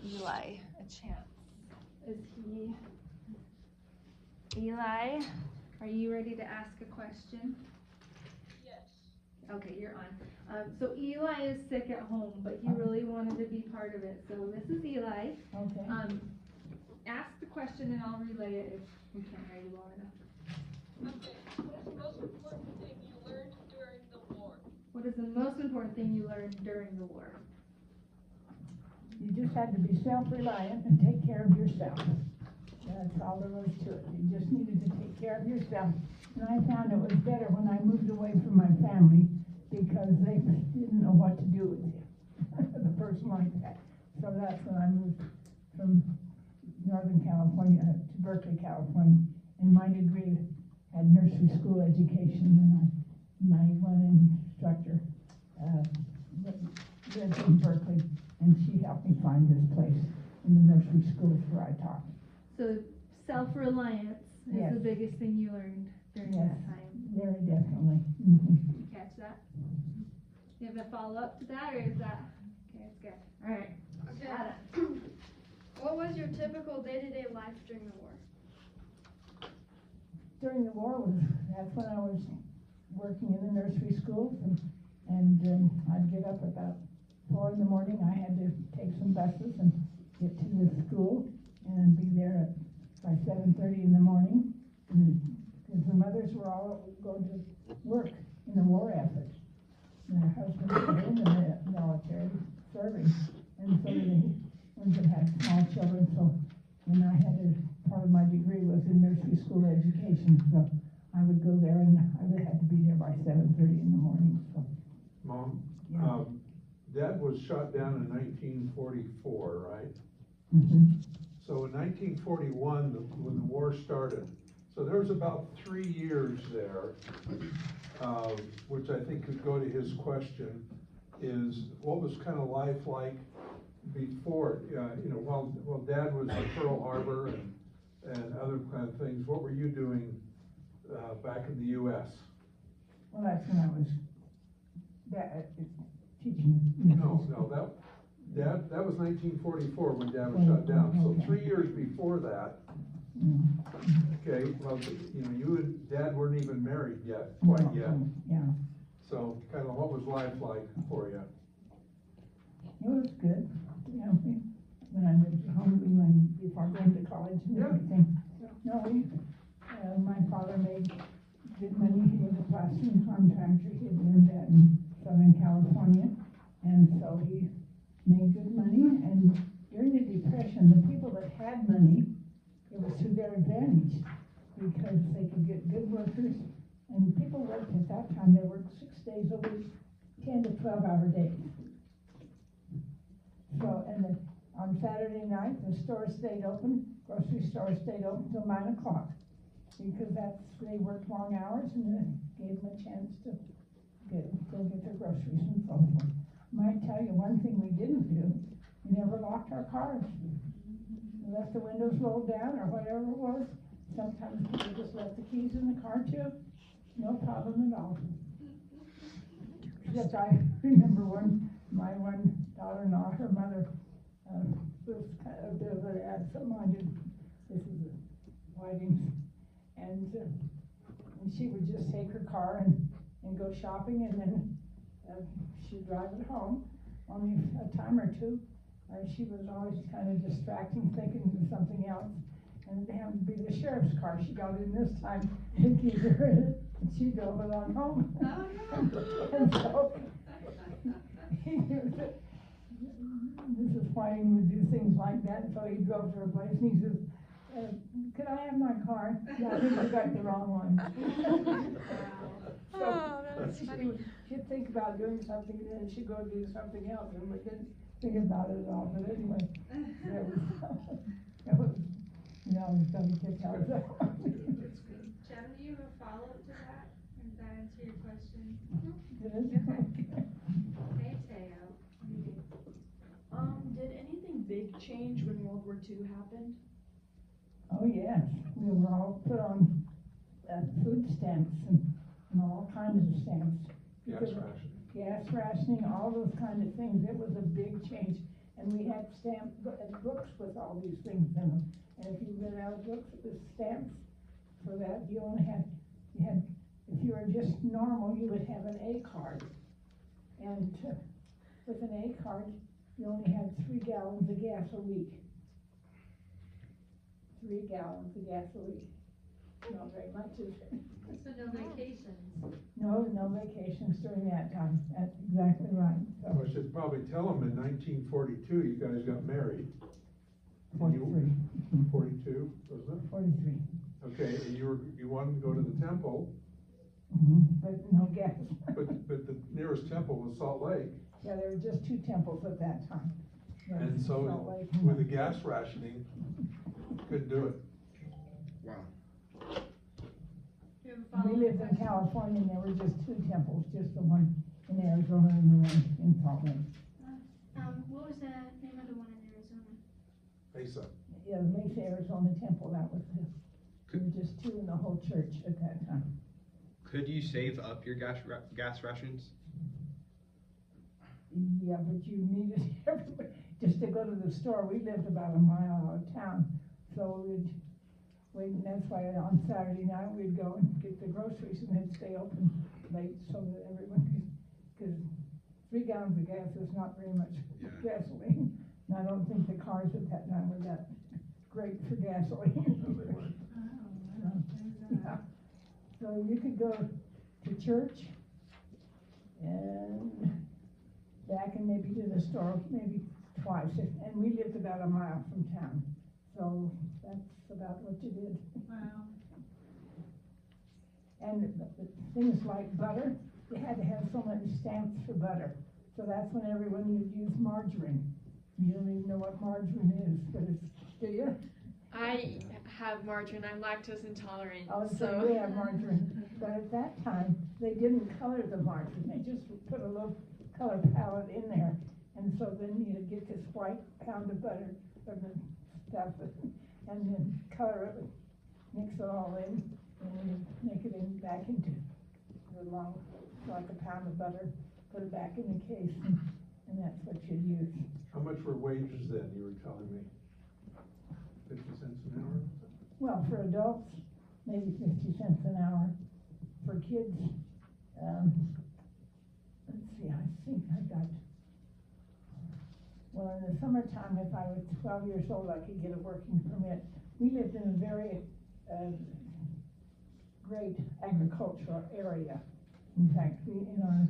Eli a chance. Eli, are you ready to ask a question? Yes. Okay, you're on. So Eli is sick at home, but he really wanted to be part of it. So this is Eli. Okay. Ask the question and I'll relay it if we can't hear you well enough. Okay. What is the most important thing you learned during the war? What is the most important thing you learned during the war? You just had to be self-reliant and take care of yourself. That's all there was to it. You just needed to take care of yourself. And I found it was better when I moved away from my family because they didn't know what to do with you. The person like that. So that's when I moved from Northern California to Berkeley, California. And my degree had nursery school education, and my one instructor lived in Berkeley, and she helped me find this place in the nursery schools where I taught. So self-reliance is Yes. the biggest thing you learned during Yes. that time. Very definitely. Mm-hmm. Did you catch that? You have a follow-up to that, or is that okay? It's good. All right. Okay. Adam. What was your typical day-to-day life during the war? During the war, that's when I was working in the nursery schools, and I'd get up about 4 in the morning. I had to take some buses and get to the school and be there by 7:30 in the morning, because the mothers were all going to work in the war effort. And their husbands were in the military serving, and so the ones that had small children. So, and I had part of my degree was in nursery school education, so I would go there, and I would have to be there by 7:30 in the morning. So. Mom, Yeah. Dad was shot down in 1944, right? Mm-hmm. So in 1941, when the war started, so there was about 3 years there, which I think could go to his question, is what was kind of life like before, while Dad was at Pearl Harbor and other kind of things, what were you doing back in the U.S.? Well, that's when I was teaching. No, that was 1944 when Dad was shot down. So 3 years before that, okay, well, you and Dad weren't even married yet, quite yet. Yeah. So kind of what was life like for you? It was good. Yeah, when I lived at home, before going to college and everything. No, my father made good money. He was a plastering contractor. He had learned that in Southern California, and so he made good money. And during the Depression, the people that had money, it was to their advantage because they could get good workers. And people worked at that time. They worked 6 days a week, 10 to 12-hour days. So, and on Saturday night, the store stayed open, grocery store stayed open till 9 o'clock, because they worked long hours, and it gave them a chance to go get their groceries and so forth. I might tell you one thing we didn't do, we never locked our cars. We left the windows rolled down or whatever it was. Sometimes people just left the keys in the car too, no problem at all. Except I remember my one daughter-in-law, her mother was kind of a bit of an absent-minded. This is the Whitings, and she would just take her car and go shopping, and then she'd drive it home. Only a time or two, she was always kind of distracting, thinking of something else, and it happened to be the sheriff's car she got in this time. And she drove it on home. Oh, no. And so Mrs. Whiting would do things like that, so he drove to her place and he says, could I have my car? Yeah, I think I got the wrong one. Oh, that's funny. She'd think about doing something and then she'd go do something else, and we didn't think about it at all, but anyway, it was something to kick out of that. Chad, do you have a follow-up to that? Or does that answer your question? It is. Hey, Teo. Did anything big change when World War II happened? Oh, yes, we were all put on food stamps and all kinds of stamps. Gas ration. Gas rationing, all those kind of things. It was a big change. And we had all these things in them. And if you read our books with stamps for that, you had, if you were just normal, you would have an A card. And with an A card, you only had 3 gallons of gas a week. 3 gallons of gas a week. Not very much, is it? So no vacations. No vacations during that time. That's exactly right. So, I should probably tell them in 1942, you guys got married. 43. 42, wasn't it? 43. Okay, and you wanted to go to the temple, But no gas. but the nearest temple was Salt Lake. Yeah, there were just 2 temples at that time. There And was so Salt Lake with the gas rationing, couldn't do it. Do you have a We follow-up lived in question? California, and there were just 2 temples, just the one in Arizona and the one in Salt Lake. What was the name of the one in Arizona? Mesa. Yeah, the Mesa, Arizona temple, that was the, there were just 2 in the whole church at that time. Could you save up your gas rations? Yeah, but you needed everybody, just to go to the store. We lived about a mile out of town, so and that's why on Saturday night we'd go and get the groceries and then stay open late so that everyone could, because 3 gallons of gas is not very much Yeah. gasoline. And I don't think the cars at that time were that great for gasoline. Yeah. So you could go to church and back and maybe to the store, maybe twice, and we lived about a mile from town, so that's about what you did. Wow. And things like butter, you had to have so many stamps for butter, so that's when everyone would use margarine. You don't even know what margarine is, but it's, do you? I have margarine. I'm lactose intolerant. Oh, so So we have margarine, but at that time, they didn't color the margarine, they just put a little color palette in there, and so then you'd get this white pound of butter, or the stuff, and then color it, mix it all in, and then make it back into the long, like a pound of butter, put it back in the case, and that's what you'd use. How much were wages then, you were telling me? 50 cents an hour? Well, for adults, maybe 50 cents an hour. For kids, let's see, I think I got, well, in the summertime, if I was 12 years old, I could get a working permit. We lived in a very great agricultural area. In fact, in our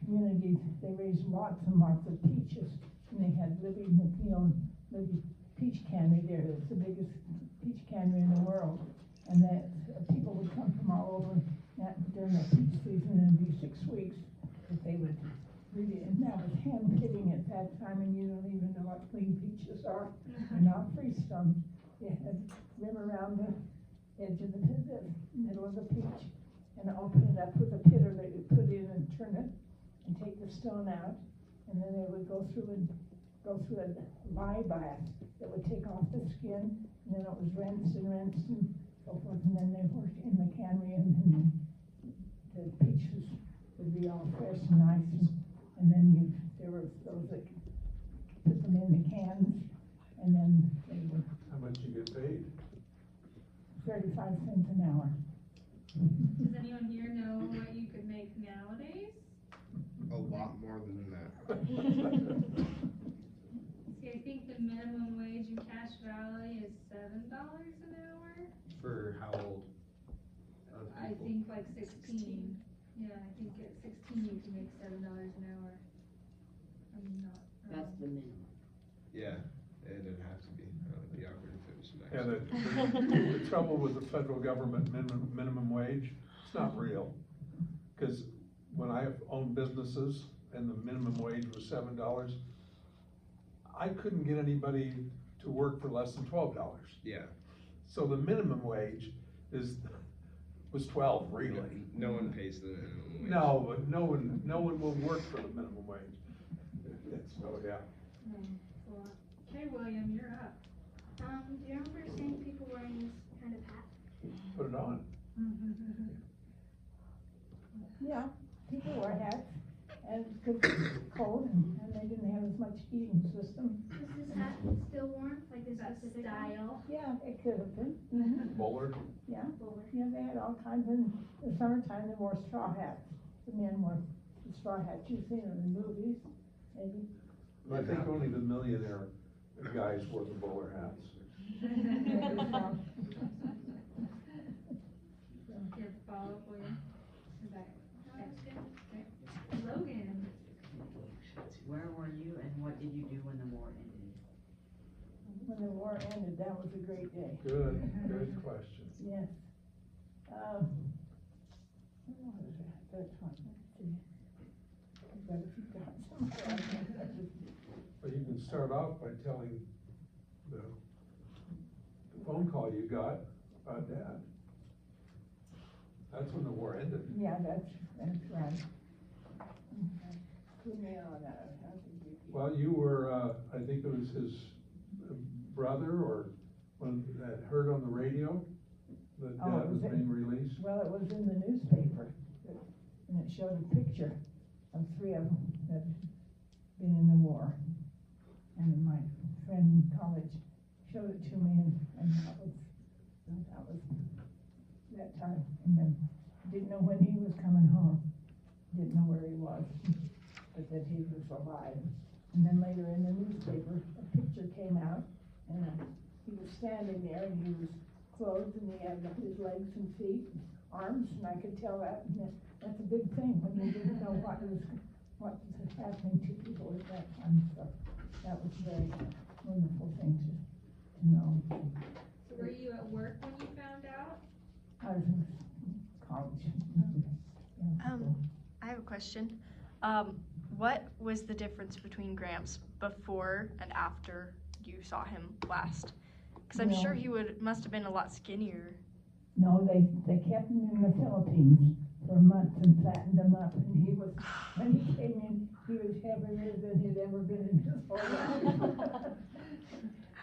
community, they raised lots and lots of peaches. And they had Libby McNeil, Libby Peach Cannery there. It's the biggest peach cannery in the world. And that people would come from all over during the peach season, and it'd be 6 weeks that they would really, and that was hand pitting at that time, and you don't even know what clean peaches are. They're not freestone. You had rim around the edge of the middle of the peach, and open it up with a pitter that you put in and turn it, and take the stone out, and then they would go through a lye bath that would take off the skin, and then it was rinsed and so forth, and then they worked in the cannery, and then the peaches would be all fresh and nice, and then there were those that put them in the cans, and then they were How much you get paid? 35 cents an hour. Does anyone here know what you could make nowadays? A lot more than that. See, I think the minimum wage in Cache Valley is $7 an hour. For how old? Of I people? think like 16. Yeah, I think at 16 you can make $7 an hour. I'm not. That's the minimum. Yeah, it'd have to be. It'd be awkward if it was next. Yeah, the trouble with the federal government minimum wage, it's not real. Because when I owned businesses and the minimum wage was $7, I couldn't get anybody to work for less than $12. Yeah. So the minimum wage was 12, really. No one pays the minimum wage. No, but no one will work for the minimum wage. So, yeah. Okay, William, you're up. Do you remember seeing people wearing this kind of hat? Put it on. Yeah, people wore hats, and because it was cold, and they didn't have as much heating system. Is this hat still worn? Like specific style. Yeah, it could have been. Mhm. Bowler? Yeah, Bowler. yeah, they had all kinds in the summertime, they wore straw hats. The men wore the straw hats, you've seen them in the movies, maybe. I think only the millionaire guys wore the bowler hats. You have a follow-up, William? Is that, okay. Logan? Where were you and what did you do when the war ended? When the war ended, that was a great day. Good question. Yes. What was that? That's one. Let's see. I've got a few dots somewhere. Well, you can start off by telling the phone call you got about Dad. That's when the war ended. Yeah, that's right. Okay. Put me on that. How did you? Well, you were, I think it was his brother or one that heard on the radio that Oh, Dad was was it? being released. Well, it was in the newspaper, and it showed a picture of 3 of them that had been in the war. And my friend in college showed it to me, and that was that time. And then didn't know when he was coming home, didn't know where he was, but that he was alive. And then later in the newspaper, a picture came out, and he was standing there, and he was clothed, and he had his legs and feet, and arms, and I could tell that. And that's a big thing when you didn't know what was happening to people at that time. So that was a very wonderful thing to know. So were you at work when you found out? I was in college. Yeah, so. I have a question. What was the difference between Gramps before and after you saw him last? Because I'm sure he must have been a lot skinnier. No, they kept him in the Philippines for a month and fattened him up, and he was, when he came in, he was heavier than he'd ever been in his whole life.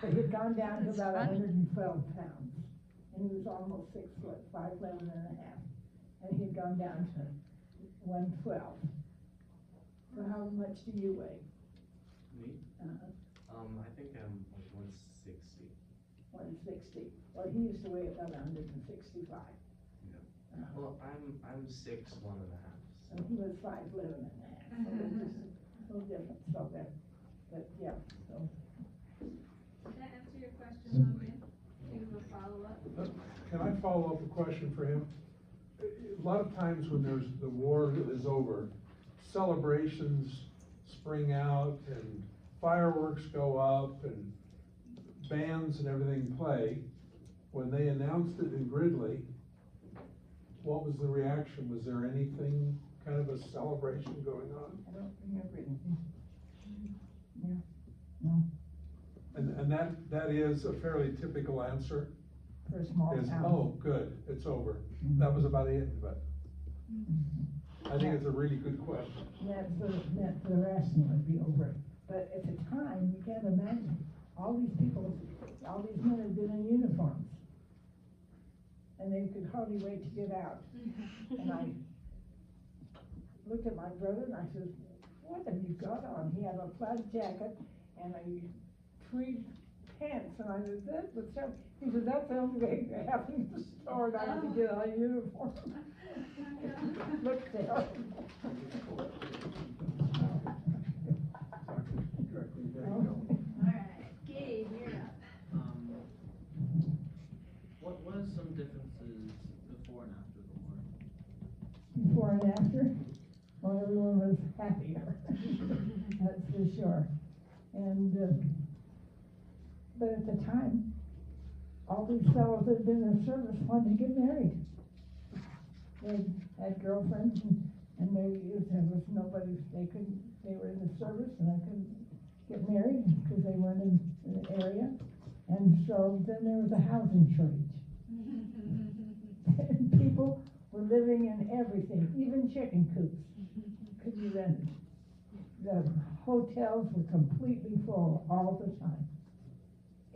But he'd gone down to That's about funny. 112 pounds, and he was almost 6 foot, 5'11" and a half, and he'd gone down to 112. So how much do you weigh? Me? I think I'm like 160. 160. Well, he used to weigh about 165. Well, I'm 6'1.5". And he was 5'11" and a half, so it was just a little different, so that, but yeah, so. Did that answer your question, Logan? Do you have a follow-up? Can I follow up a question for him? A lot of times when the war is over, celebrations spring out and fireworks go up and bands and everything play. When they announced it in Gridley, what was the reaction? Was there anything, kind of a celebration going on? I don't remember anything. Yeah, no, And that is a fairly typical answer, for a small is, town. oh, good, it's over. Mhm. That was about it, but Mhm. I think it's a really good question. That sort of meant the wrestling would be over. But at the time, you can't imagine, all these people, all these men had been in uniforms. And they could hardly wait to get out. And I looked at my brother and I said, what have you got on? He had a plaid jacket and a tweed pants. And I said, what's that? He said, that's the only way it happened in the store, and I had to get out of uniform. Look there. Alright, Gabe, you're up. What was some differences before and after the war? Before and after, well, everyone was happier, that's for sure. And, but at the time, all these fellows that had been in the service wanted to get married. They had girlfriends and there was nobody, they were in the service and they couldn't get married because they weren't in the area. And so then there was a housing shortage. And people were living in everything, even chicken coops could be rented. The hotels were completely full all the time.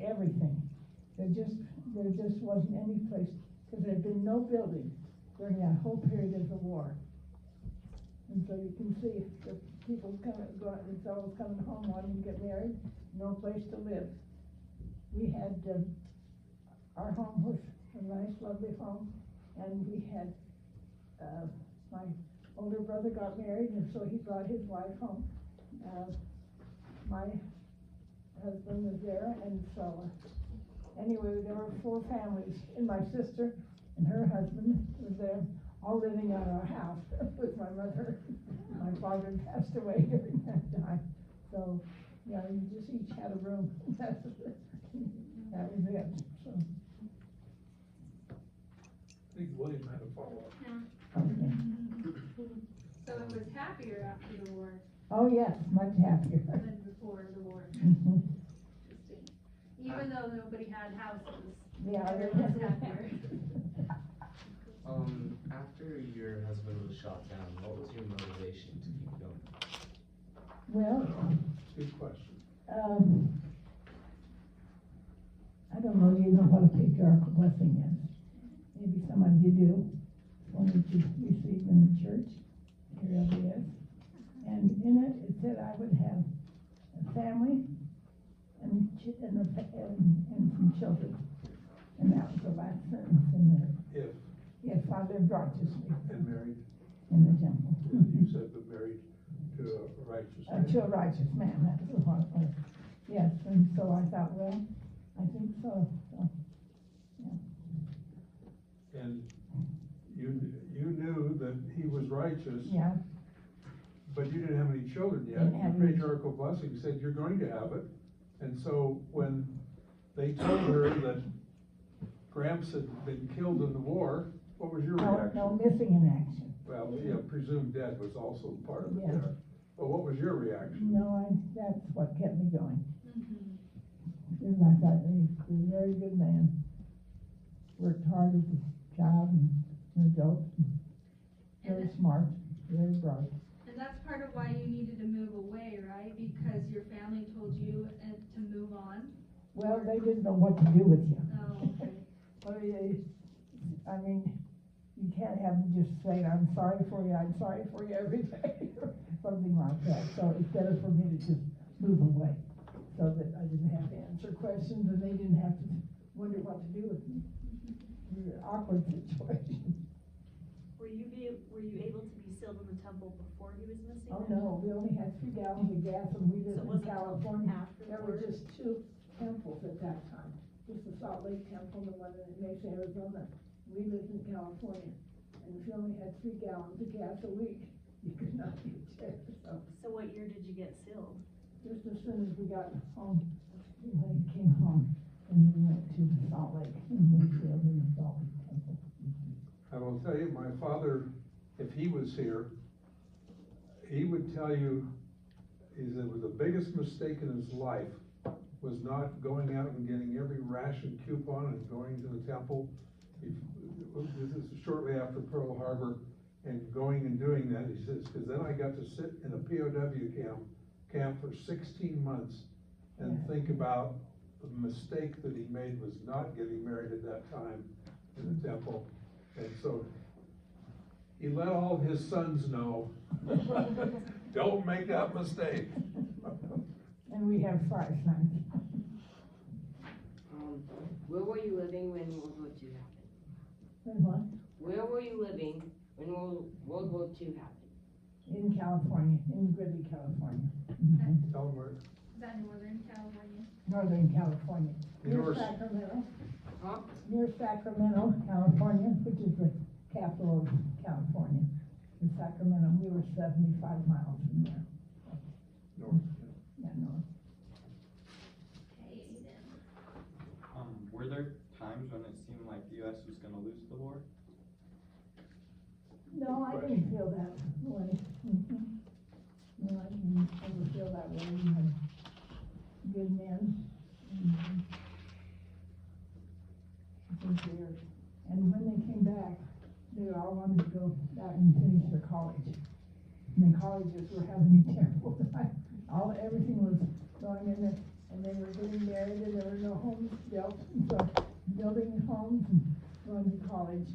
Everything. There just wasn't any place, because there had been no building during that whole period of the war. And so you can see the people the fellows coming home wanting to get married, no place to live. We had our home was a nice, lovely home, and we had, my older brother got married, and so he brought his wife home. My husband was there, and so, anyway, there were 4 families, and my sister and her husband was there, all living at our house with my mother. My father passed away during that time, so, yeah, you just each had a room. That was it, so. I think William had a follow-up. Okay. So it was happier after the war Oh, yes, much happier. than before the war. Mhm. Interesting. Even though nobody had houses. Yeah, Everyone was happier. After your husband was shot down, what was your motivation to keep going? Well, Good question. I don't know, you know what a patriarchal blessing is. Maybe some of you do. One that you received in the church. Here it is. And in it, it said I would have a family and some children. And that was the last sentence in there. If I lived righteously And married, in the temple. you said, but married to a righteous man. To a righteous man, that was what it was. Yes, and so I thought, well, I think so, yeah. And you knew that he was righteous. Yeah, But you didn't have any children yet. Didn't have The any. patriarchal blessing said you're going to have it. And so when they told her that Gramps had been killed in the war, what was your reaction? no missing in action. Well, yeah, presumed dead was also part of it Yeah. there. But what was your reaction? No, that's what kept me going. Mhm. Because I thought he was a very good man. Worked hard at his job and an adult. Very smart, very bright. And that's part of why you needed to move away, right? Because your family told you to move on? Well, they didn't know what to do with you. Oh, okay. I mean, you can't have them just say, I'm sorry for you every day, or something like that. So it's better for me to just move away, so that I didn't have to answer questions, and they didn't have to wonder what to do with me. It was an awkward situation. Were you able to be sealed in the temple before he was missing? Oh, no, we only had 3 gallons of gas, and we So lived it in wasn't California. after There the were war? just 2 temples at that time, just the Salt Lake Temple and the one in Mesa, Arizona. We lived in California, and if you only had 3 gallons of gas a week, you could not get there, so. So what year did you get sealed? Just as soon as we got home, we came home, and we went to the Salt Lake, and we filled in the Salt Lake Temple. I will tell you, my father, if he was here, he would tell you, he said it was the biggest mistake in his life was not going out and getting every ration coupon and going to the temple. This is shortly after Pearl Harbor, and going and doing that, he says, because then I got to sit in a POW camp for 16 months and Yeah. think about the mistake that he made was not getting married at that time in the temple. And so he let all his sons know, don't make that mistake. And we have 5 sons. Where were you living when World War II happened? And what? Where were you living when World War II happened? In California, in Greeley, California. Mhm. Tell them where, Is that Northern California? Northern California. Near Yours. Sacramento, Huh? near Sacramento, California, which is the capital of California. In Sacramento, we were 75 miles from there. north, Yeah, no. Were there times when it seemed like the U.S. was going to lose the war? No, I didn't feel that way. Mhm. No, I didn't ever feel that way. We had good men. Mhm. I think they were, and when they came back, they all wanted to go back and finish their college. And the colleges were having a terrible time. Everything was going in there, and they were getting married, and there were no homes built. And so building homes and going to college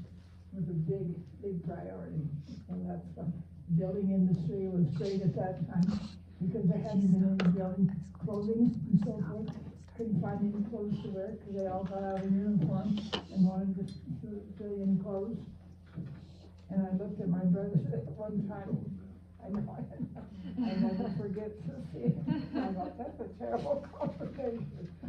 was a big, big priority. And that's what the building industry was great at that time, because there hadn't been any building clothing and so forth. couldn't find any clothes to wear, because they all got out of uniform and wanted the civilian clothes. And I looked at my brother at one time, I never forget to see, I thought, that's a terrible conversation.